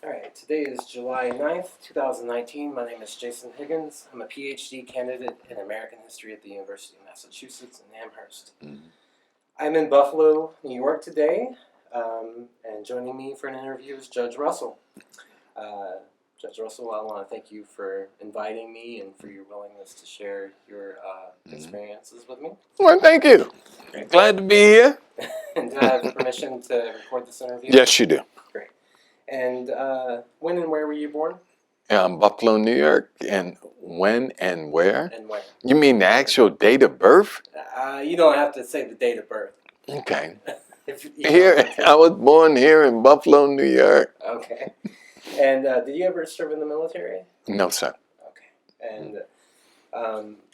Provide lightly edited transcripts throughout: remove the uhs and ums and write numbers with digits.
All right, today is July 9th, 2019. My name is Jason Higgins. I'm a Ph.D. candidate in American History at the University of Massachusetts in Amherst. I'm in Buffalo, New York today, and joining me for an interview is Judge Russell. Judge Russell, I want to thank you for inviting me and for your willingness to share your experiences with me. Well, thank you. Great. Glad to be here. And do I have permission to record this interview? Yes, you do. Great. And when and where were you born? Buffalo, New York. And when and where? And where? You mean the actual date of birth? You don't have to say the date of birth. Okay. Here, I was born here in Buffalo, New York. Okay. And did you ever serve in the military? No, sir. Okay. And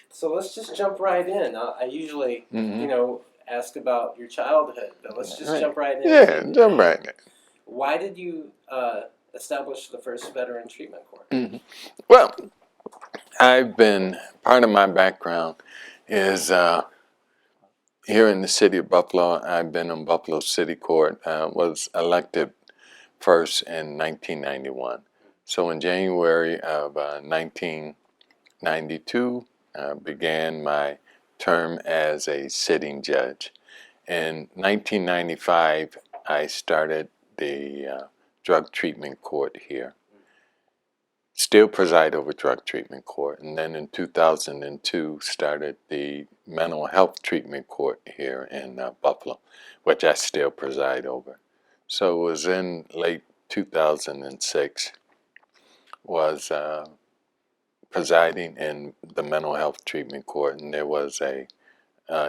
so let's just jump right in. I usually, ask about your childhood, but let's just jump right in. Yeah, jump right in. Why did you establish the first veteran treatment court? Well, part of my background is here in the city of Buffalo. I've been in Buffalo City Court, was elected first in 1991. So in January of 1992, began my term as a sitting judge. In 1995, I started the drug treatment court here. Still preside over drug treatment court. And then in 2002, started the mental health treatment court here in Buffalo, which I still preside over. So it was in late 2006, was presiding in the mental health treatment court, and there was a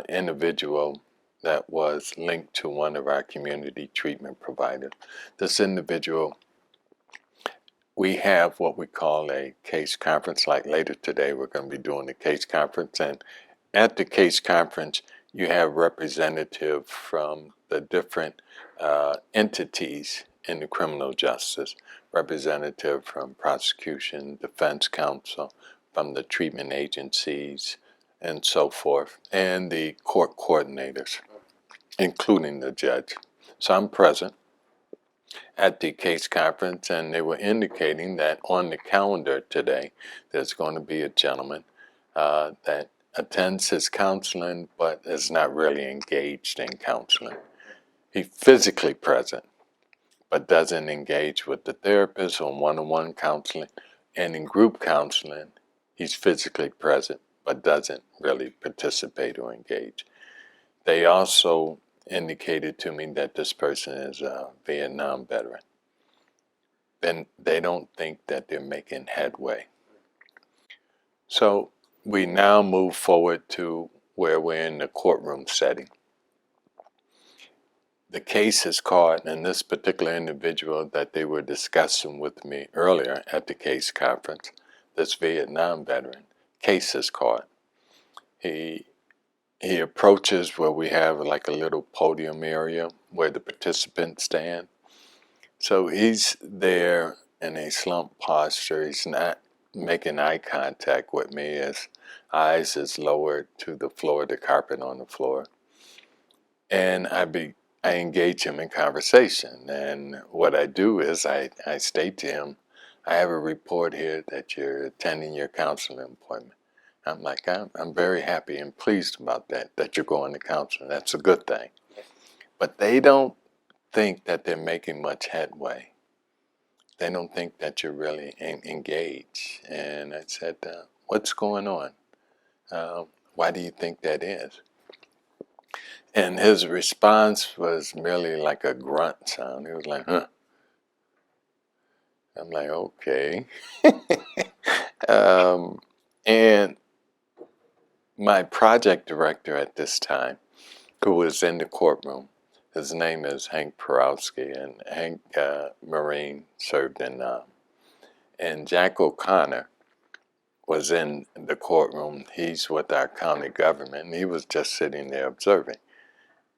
individual that was linked to one of our community treatment providers. This individual, we have what we call a case conference. Like later today, we're going to be doing a case conference, and at the case conference, you have representatives from the different entities in the criminal justice, representative from prosecution, defense counsel, from the treatment agencies, and so forth, and the court coordinators, including the judge. So I'm present at the case conference, and they were indicating that on the calendar today, there's going to be a gentleman that attends his counseling, but is not really engaged in counseling. He's physically present, but doesn't engage with the therapist on one-on-one counseling. And in group counseling, he's physically present, but doesn't really participate or engage. They also indicated to me that this person is a Vietnam veteran. Then they don't think that they're making headway. So we now move forward to where we're in the courtroom setting. The case is called, and this particular individual that they were discussing with me earlier at the case conference, this Vietnam veteran, case is called. He approaches where we have like a little podium area where the participants stand. So he's there in a slump posture. He's not making eye contact with me. His eyes is lowered to the floor, the carpet on the floor. And I engage him in conversation. And what I do is I state to him, I have a report here that you're attending your counseling appointment. I'm like, I'm very happy and pleased about that you're going to counseling. That's a good thing. But they don't think that they're making much headway. They don't think that you're really engaged. And I said, what's going on? Why do you think that is? And his response was merely like a grunt sound. He was like, huh. I'm like, okay. And my project director at this time, who was in the courtroom, his name is Hank Porowski, and Hank Marine served in and Jack O'Connor was in the courtroom. He's with our county government, and he was just sitting there observing.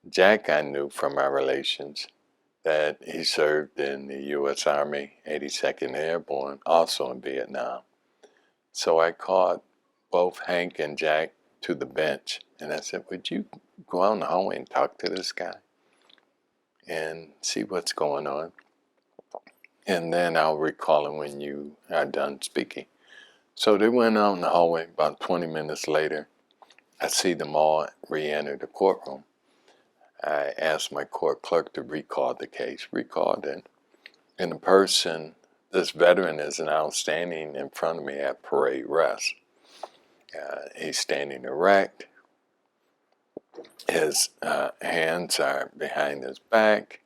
Jack, I knew from our relations that he served in the U.S. Army, 82nd Airborne, also in Vietnam. So I called both Hank and Jack to the bench, and I said, would you go out in the hallway and talk to this guy and see what's going on? and then I'll recall it when you are done speaking. So they went out in the hallway. About 20 minutes later, I see them all re-enter the courtroom. I asked my court clerk to recall the case, recalled it, and the person, this veteran, is now standing in front of me at parade rest. He's standing erect. His hands are behind his back,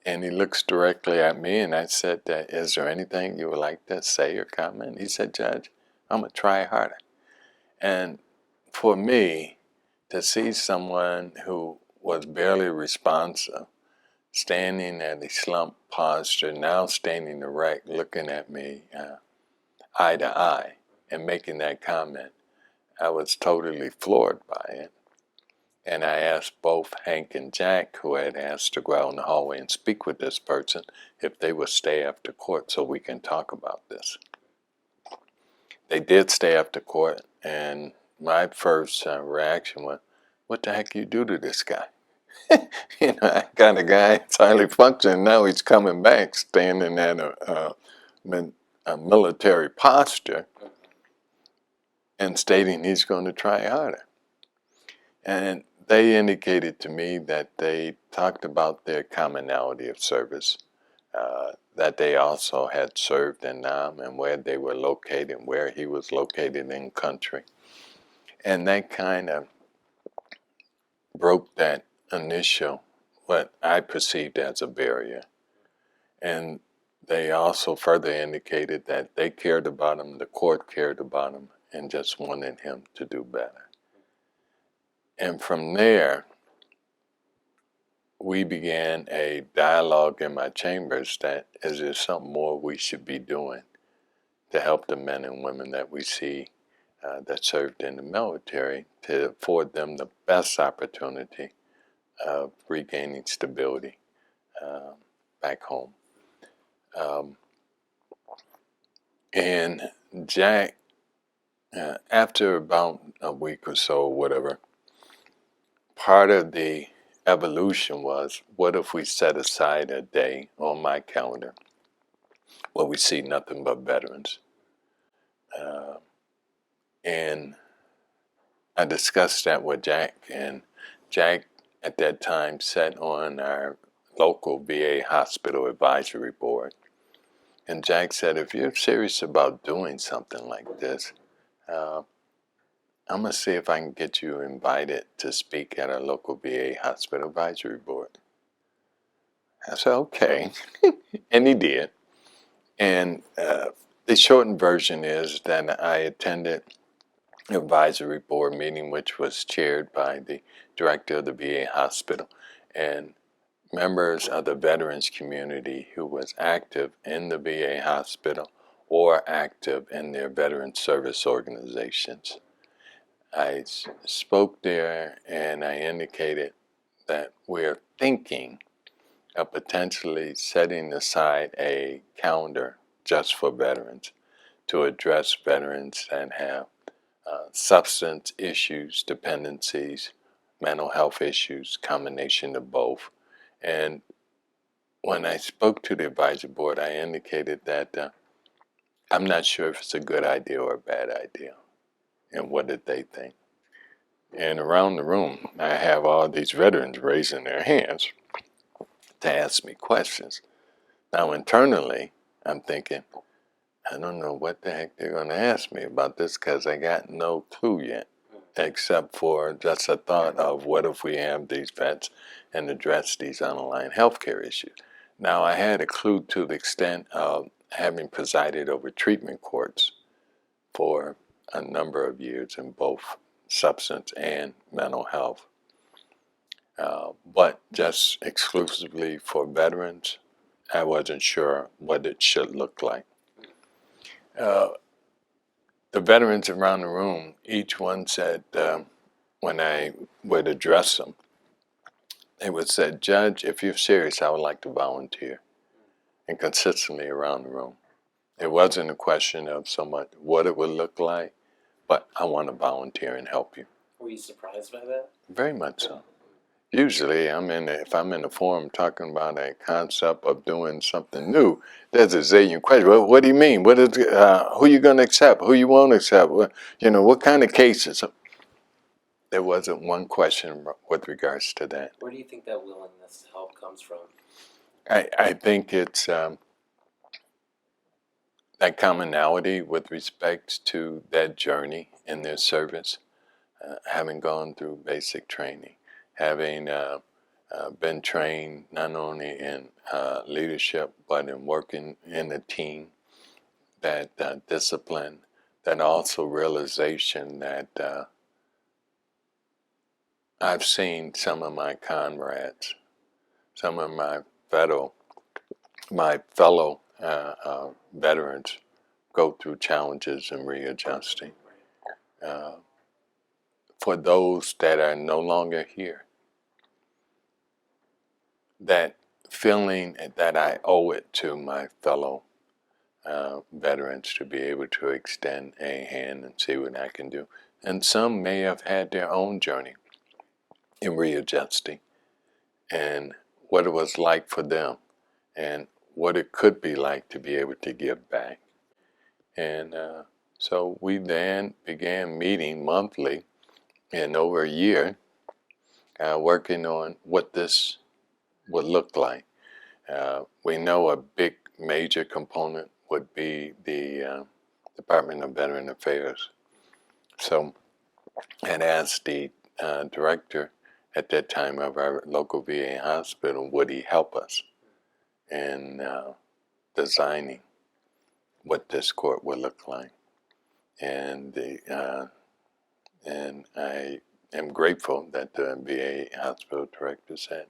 and he looks directly at me, and I said, is there anything you would like to say or comment? He said, Judge, I'm going to try harder. And for me, to see someone who was barely responsive, standing at a slumped posture, now standing erect, looking at me eye to eye, and making that comment, I was totally floored by it. And I asked both Hank and Jack, who had asked to go out in the hallway and speak with this person, if they would stay after court so we can talk about this. They did stay after court, and my first reaction was, what the heck you do to this guy? I got a guy that's highly functioning. Now he's coming back, standing at a military posture and stating he's going to try harder. And they indicated to me that they talked about their commonality of service, that they also had served in Nam and where they were located, where he was located in country. And that kind of broke that initial, what I perceived as a barrier. And they also further indicated that they cared about him, the court cared about him, and just wanted him to do better. And from there, we began a dialogue in my chambers that is there something more we should be doing to help the men and women that we see that served in the military, to afford them the best opportunity of regaining stability back home. And Jack, after about a week or so, whatever, part of the evolution was, what if we set aside a day on my calendar where we see nothing but veterans? And I discussed that with Jack, and Jack at that time sat on our local VA hospital advisory board. And Jack said, if you're serious about doing something like this, I'm going to see if I can get you invited to speak at our local VA hospital advisory board. I said, okay. And he did. And the shortened version is that I attended an advisory board meeting, which was chaired by the director of the VA hospital and members of the veterans community who was active in the VA hospital or active in their veteran service organizations. I spoke there and I indicated that we're thinking of potentially setting aside a calendar just for veterans to address veterans that have substance issues, dependencies, mental health issues, combination of both. And when I spoke to the advisory board, I indicated that I'm not sure if it's a good idea or a bad idea. And what did they think? And around the room, I have all these veterans raising their hands to ask me questions. Now, internally, I'm thinking, I don't know what the heck they're going to ask me about this because I got no clue yet, except for just a thought of what if we have these vets and address these underlying healthcare issues. Now, I had a clue to the extent of having presided over treatment courts for a number of years in both substance and mental health. But just exclusively for veterans, I wasn't sure what it should look like. The veterans around the room, each one said, when I would address them, they would say, Judge, if you're serious, I would like to volunteer. And consistently around the room. It wasn't a question of so much what it would look like, but I want to volunteer and help you. Were you surprised by that? Very much so. Usually, if I'm in a forum talking about a concept of doing something new, there's a zillion questions. What do you mean? Who you going to accept? Who you won't accept? What kind of cases? There wasn't one question with regards to that. Where do you think that willingness to help comes from? I think it's that commonality with respect to that journey in their service, having gone through basic training, having been trained not only in leadership but in working in a team, that discipline, that also realization that I've seen some of my comrades, some of my fellow veterans go through challenges in readjusting. For those that are no longer here, that feeling that I owe it to my fellow veterans to be able to extend a hand and see what I can do. And some may have had their own journey in readjusting and what it was like for them and what it could be like to be able to give back. And so we then began meeting monthly in over a year, working on what this would look like. We know a big major component would be the Department of Veteran Affairs. So, and as the director at that time of our local VA hospital, would he help us in designing what this court would look like? And I am grateful that the VA hospital director said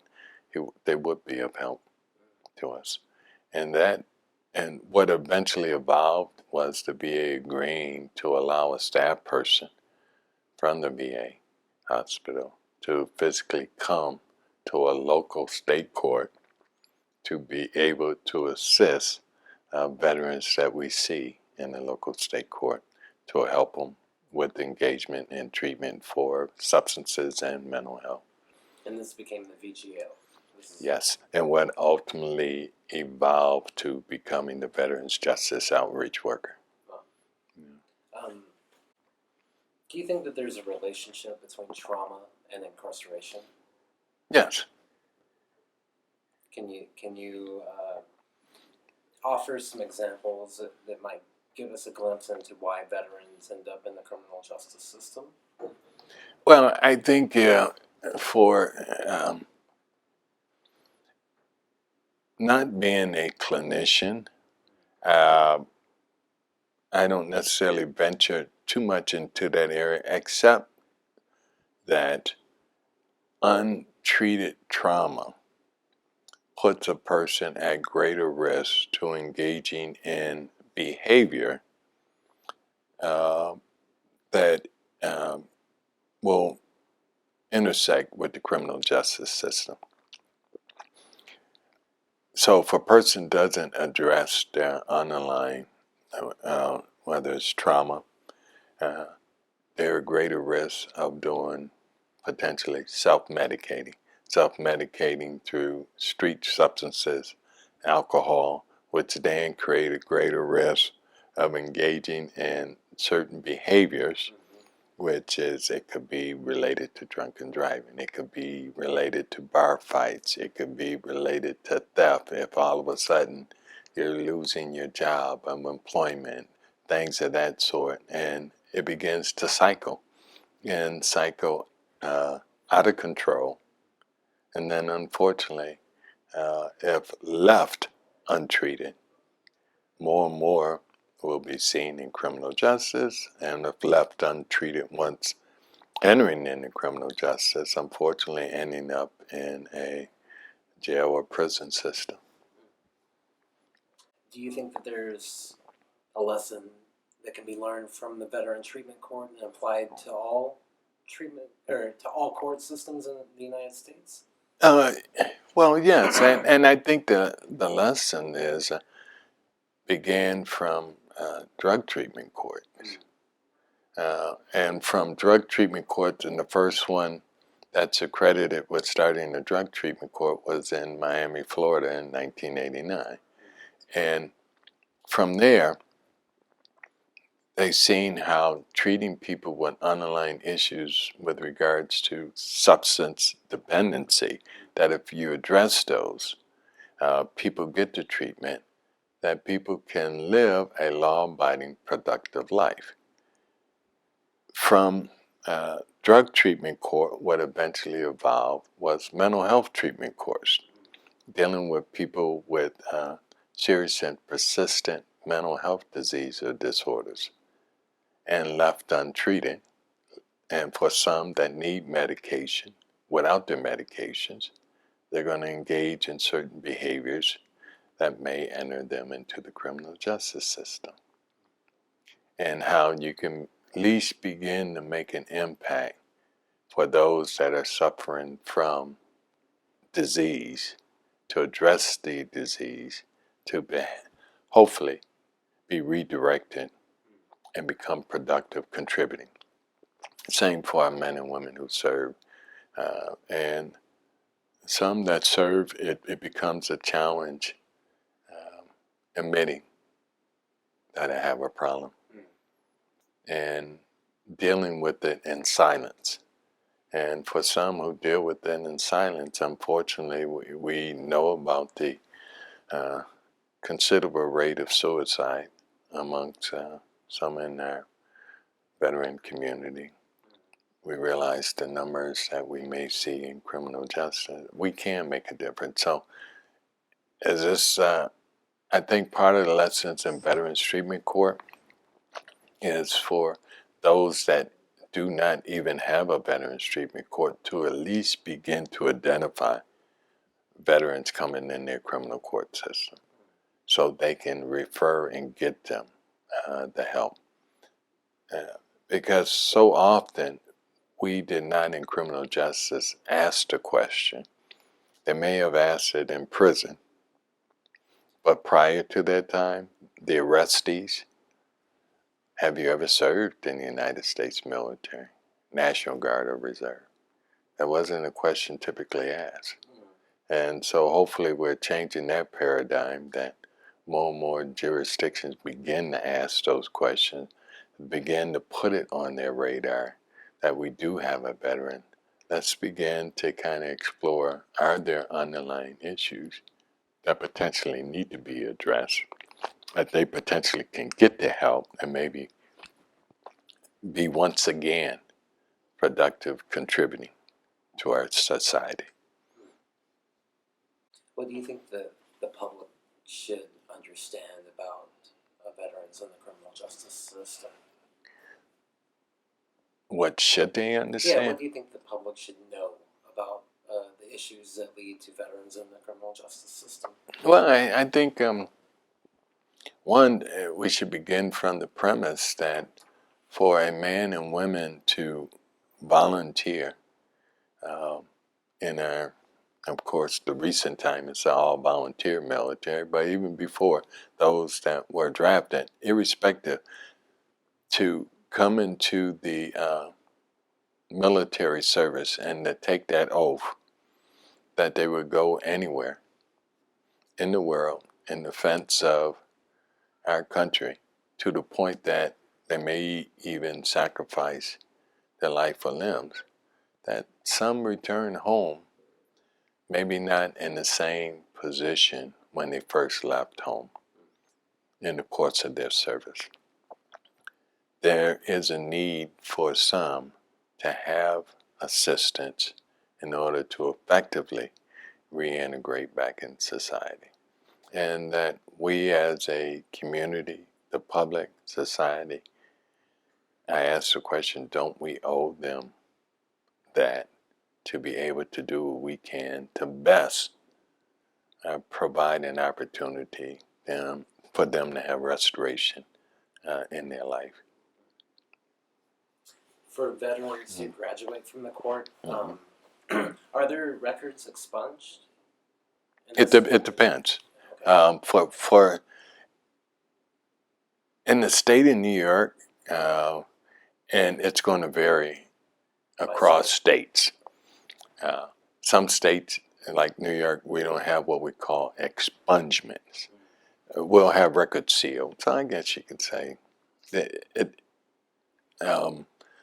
they would be of help to us. And what eventually evolved was the VA agreeing to allow a staff person from the VA hospital to physically come to a local state court to be able to assist veterans that we see in the local state court to help them with engagement and treatment for substances and mental health. And this became the VGO. Yes, and what ultimately evolved to becoming the Veterans Justice Outreach Worker. Do you think that there's a relationship between trauma and incarceration? Yes. Can you offer some examples that might give us a glimpse into why veterans end up in the criminal justice system? Well, I think for not being a clinician, I don't necessarily venture too much into that area, except that untreated trauma puts a person at greater risk to engaging in behavior that will intersect with the criminal justice system. So if a person doesn't address their underlying, whether it's trauma, they're at greater risk of doing potentially self-medicating through street substances, alcohol, which then create a greater risk of engaging in certain behaviors, which is, it could be related to drunken driving, it could be related to bar fights, it could be related to theft if all of a sudden you're losing your job, employment, things of that sort, and it begins to cycle out of control. And then unfortunately, if left untreated, more and more will be seen in criminal justice, and if left untreated once entering into criminal justice, unfortunately ending up in a jail or prison system. Do you think that there's a lesson that can be learned from the Veteran Treatment Court and applied to all treatment or to all court systems in the United States? Well, yes, and I think the lesson is began from drug treatment courts. And from drug treatment courts, and the first one that's accredited with starting the drug treatment court was in Miami, Florida in 1989. And from there, they've seen how treating people with underlying issues with regards to substance dependency, that if you address those, people get the treatment, that people can live a law-abiding, productive life. From drug treatment court, what eventually evolved was mental health treatment courts, dealing with people with serious and persistent mental health disease or disorders, and left untreated. And for some that need medication, without their medications, they're going to engage in certain behaviors that may enter them into the criminal justice system. And how you can at least begin to make an impact for those that are suffering from disease, to address the disease, to hopefully be redirected and become productive, contributing. Same for our men and women who serve. And some that serve, it becomes a challenge admitting that I have a problem and dealing with it in silence. And for some who deal with it in silence, unfortunately, we know about the considerable rate of suicide amongst some in our veteran community. We realize the numbers that we may see in criminal justice. We can make a difference. So, is this, I think part of the lessons in Veterans Treatment Court is for those that do not even have a Veterans Treatment Court to at least begin to identify veterans coming in their criminal court system so they can refer and get them the help. Because so often we did not in criminal justice ask the question. They may have asked it in prison, but prior to that time, the arrestees, have you ever served in the United States military, National Guard or Reserve? That wasn't a question typically asked. And so hopefully we're changing that paradigm, that more and more jurisdictions begin to ask those questions, begin to put it on their radar that we do have a veteran. Let's begin to kind of explore, are there underlying issues that potentially need to be addressed, that they potentially can get the help and maybe be once again productive, contributing to our society. What do you think the public should understand about veterans in the criminal justice system? What should they understand? Yeah, what do you think the public should know about the issues that lead to veterans in the criminal justice system? Well, I think, one, we should begin from the premise that for a man and women to volunteer in our, of course, the recent time it's all volunteer military, but even before those that were drafted, irrespective, to come into the military service and to take that oath that they would go anywhere in the world in defense of our country, to the point that they may even sacrifice their life or limbs, that some return home, maybe not in the same position when they first left home in the course of their service. There is a need for some to have assistance in order to effectively reintegrate back in society. And that we as a community, the public, society, I ask the question, don't we owe them that to be able to do what we can to best provide an opportunity for them to have restoration in their life? For veterans who graduate from the court, are their records expunged? It depends. Okay. For in the state of New York, and it's going to vary across states. Some states, like New York, we don't have what we call expungements. We'll have records sealed. So I guess you could say that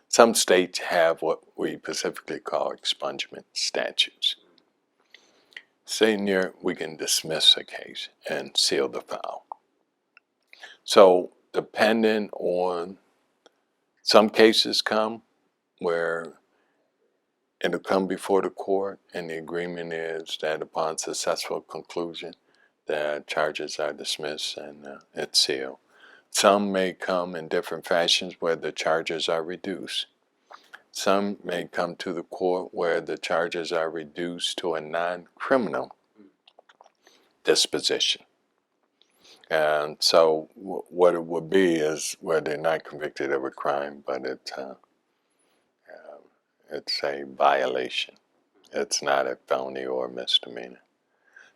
some states have what we specifically call expungement statutes. Say in New York, we can dismiss a case and seal the file. So depending on, some cases come where it'll come before the court, and the agreement is that upon successful conclusion, the charges are dismissed and it's sealed. Some may come in different fashions where the charges are reduced. Some may come to the court where the charges are reduced to a non-criminal disposition. And so what it would be is where they're not convicted of a crime, but it's a violation. It's not a felony or a misdemeanor.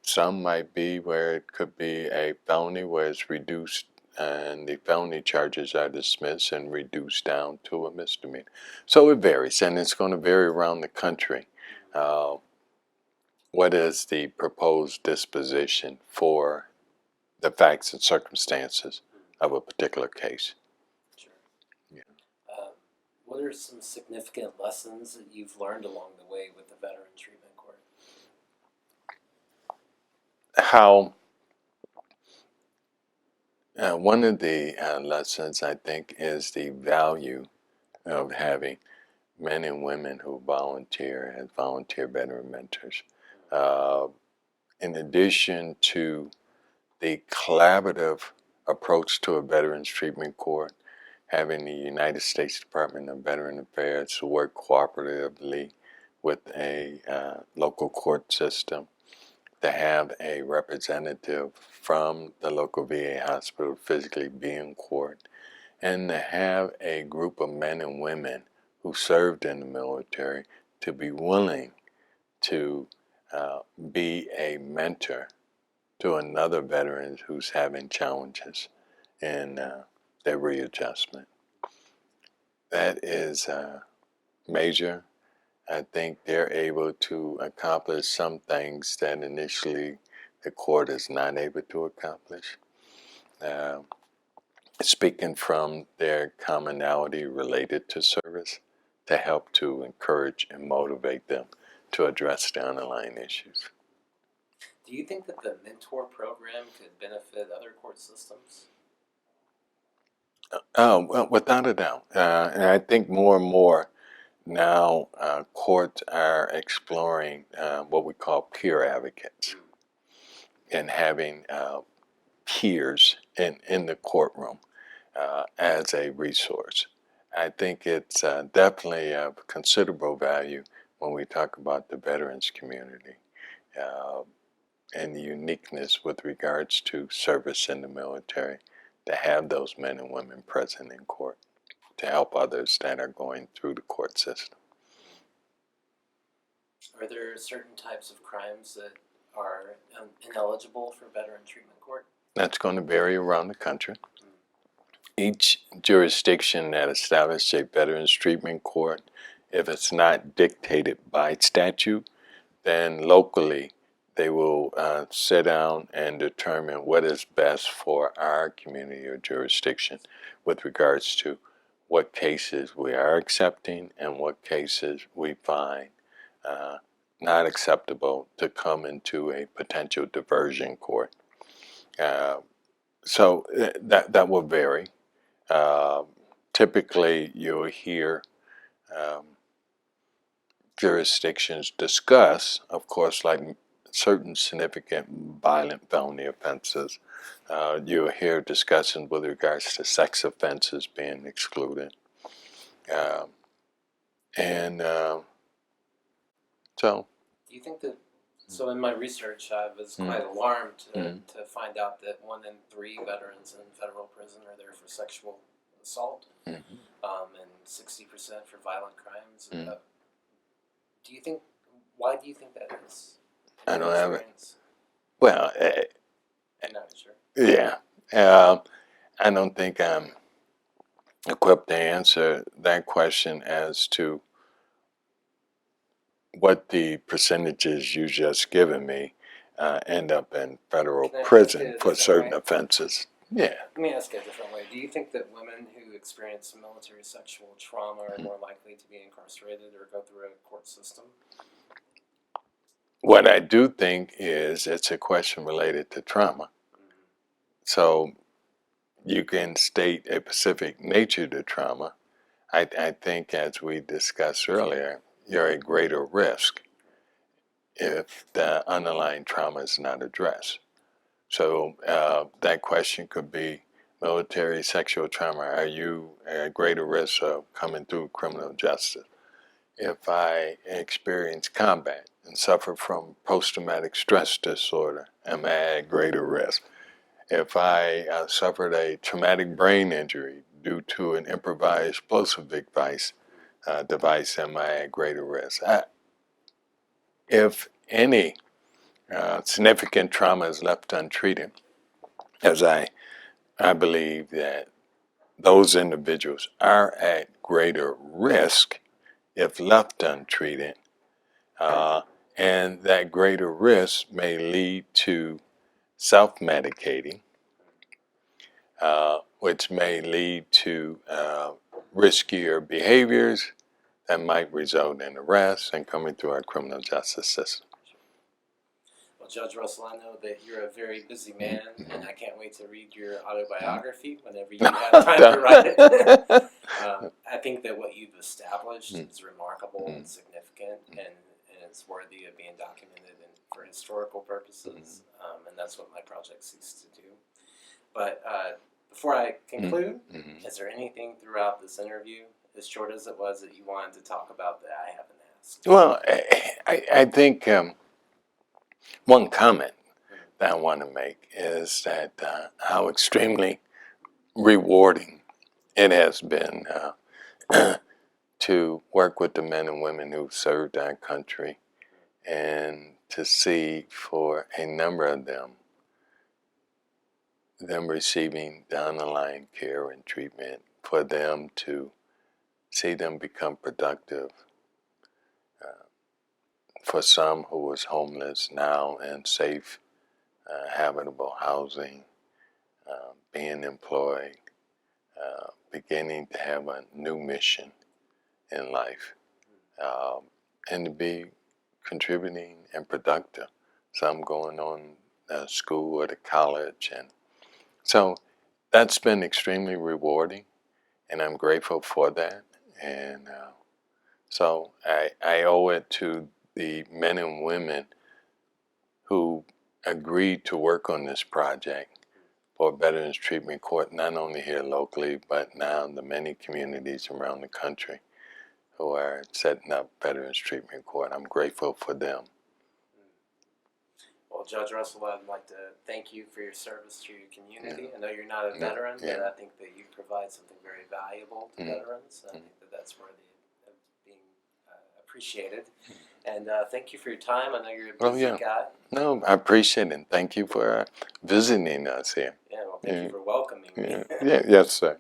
Some might be where it could be a felony where it's reduced and the felony charges are dismissed and reduced down to a misdemeanor. So it varies, and it's going to vary around the country. What is the proposed disposition for the facts and circumstances of a particular case? Sure. Yeah. What are some significant lessons that you've learned along the way with the Veteran Treatment Court? How one of the lessons, I think, is the value of having men and women who volunteer as volunteer veteran mentors. In addition to the collaborative approach to a Veterans Treatment Court, having the United States Department of Veteran Affairs work cooperatively with a local court system, to have a representative from the local VA hospital physically be in court, and to have a group of men and women who served in the military to be willing to be a mentor to another veteran who's having challenges in their readjustment. That is major. I think they're able to accomplish some things that initially the court is not able to accomplish. Speaking from their commonality related to service, to help to encourage and motivate them to address the underlying issues. Do you think that the mentor program could benefit other court systems? Well, without a doubt. And I think more and more now courts are exploring what we call peer advocates, and having peers in the courtroom as a resource. I think it's definitely of considerable value when we talk about the veterans community and the uniqueness with regards to service in the military, to have those men and women present in court to help others that are going through the court system. Are there certain types of crimes that are ineligible for Veteran Treatment Court? That's going to vary around the country. Each jurisdiction that establishes a Veterans Treatment Court, if it's not dictated by statute, then locally they will sit down and determine what is best for our community or jurisdiction with regards to what cases we are accepting and what cases we find not acceptable to come into a potential diversion court. So that will vary. Typically, you'll hear jurisdictions discuss, of course, like certain significant violent felony offenses. You'll hear discussions with regards to sex offenses being excluded. So. Do you think that, so in my research, I was quite alarmed to find out that 1 in 3 veterans in federal prison are there for sexual assault, and 60% for violent crimes. Do you think, why do you think that is? I don't have it. Well, I'm not sure. Yeah. I don't think I'm equipped to answer that question as to what the percentages you just given me end up in federal Can I ask prison it a for different certain way? offenses. Yeah. Let me ask it a different way. Do you think that women who experience military sexual trauma are more likely to be incarcerated or go through a court system? What I do think is it's a question related to trauma. So you can state a specific nature to trauma. I think, as we discussed earlier, you're at greater risk if the underlying trauma is not addressed. So that question could be military sexual trauma. Are you at greater risk of coming through criminal justice? If I experience combat and suffer from post-traumatic stress disorder, am I at greater risk? If I suffered a traumatic brain injury due to an improvised explosive device, am I at greater risk? If any significant trauma is left untreated, as I believe that those individuals are at greater risk if left untreated, and that greater risk may lead to self-medicating, which may lead to riskier behaviors that might result in arrest and coming through our criminal justice system. Well, Judge Russell, I know that you're a very busy man, and I can't wait to read your autobiography whenever you have time to write it. I think that what you've established is remarkable and significant, and it's worthy of being documented for historical purposes, and that's what my project seeks to do. But before I conclude, is there anything throughout this interview, as short as it was, that you wanted to talk about that I haven't asked? Well, I think one comment that I want to make is that how extremely rewarding it has been to work with the men and women who served our country, and to see for a number of them receiving the underlying care and treatment, for them to see them become productive. For some who was homeless, now in safe, habitable housing, being employed, beginning to have a new mission in life, and to be contributing and productive. Some going on school or to college, and so that's been extremely rewarding, and I'm grateful for that. And so I owe it to the men and women who agreed to work on this project for Veterans Treatment Court, not only here locally, but now in the many communities around the country who are setting up Veterans Treatment Court. I'm grateful for them. Well, Judge Russell, I'd like to thank you for your service to your community. I know you're not a veteran, but I think that you provide something very valuable to veterans. I think that that's worthy of being appreciated. And thank you for your time. I know you're a busy guy. No, I appreciate it. And thank you for visiting us here. Yeah, well, thank you for welcoming me. Yes, sir.